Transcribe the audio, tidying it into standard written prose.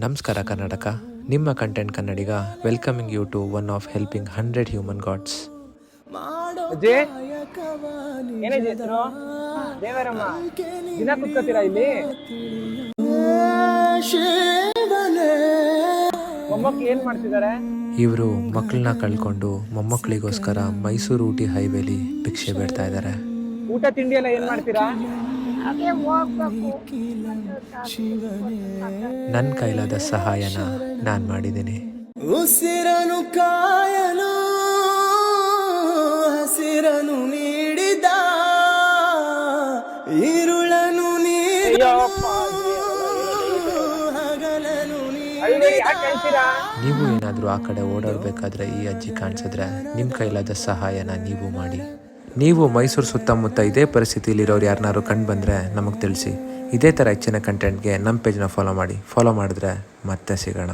ನಮಸ್ಕಾರ ಕರ್ನಾಟಕ, ನಿಮ್ಮ content Kannadiga welcoming you to one of helping 100 human gods. ಅಜ್ಜಿ ಏನಜ್ಜಿ ಹೆಸರು? ದೇವರಮ್ಮ. ದಿನ ಕುತ್ಕೋತೀರಾ ಇಲ್ಲಿ? ಮೊಮ್ಮಕ್ಳು ಏನ್ ಮಾಡ್ತಿದ್ದಾರೆ? ಇವರು ಮಕ್ಕಳನ್ನ ಕಳ್ಕೊಂಡು ಮೊಮ್ಮಕ್ಕಳಿಗೋಸ್ಕರ ಮೈಸೂರು ಊಟಿ ಹೈವೇಲಿ ಭಿಕ್ಷೆ ಬೇಡ್ತಾ ಇದ್ದಾರೆ. ಊಟ ತಿಂಡಿ ಎಲ್ಲ ಏನ್ ಮಾಡ್ತೀರಾ? ನನ್ನ ಕೈಲಾದ ಸಹಾಯನ ನಾನು ಮಾಡಿದ್ದೀನಿ. ಉಸಿರನು ಕಾಯಲು ಹಸಿರನು ನೀಡಿದ ಈರುಳನು ನೀವು ಏನಾದರೂ ಆ ಕಡೆ ಓಡಾಡಬೇಕಾದ್ರೆ ಈ ಅಜ್ಜಿ ಕಾಣಿಸಿದ್ರೆ ನಿಮ್ಮ ಕೈಲಾದ ಸಹಾಯನ ನೀವು ಮಾಡಿ. ನೀವು ಮೈಸೂರು ಸುತ್ತಮುತ್ತ ಇದೇ ಪರಿಸ್ಥಿತಿಲಿರೋರು ಯಾರನ್ನಾರು ಕಂಡು ಬಂದರೆ ನಮಗೆ ತಿಳಿಸಿ. ಇದೇ ಥರ ಹೆಚ್ಚಿನ ಕಂಟೆಂಟ್ಗೆ ನಮ್ಮ ಪೇಜ್ನ ಫಾಲೋ ಮಾಡಿ. ಫಾಲೋ ಮಾಡಿದ್ರೆ ಮತ್ತೆ ಸಿಗೋಣ.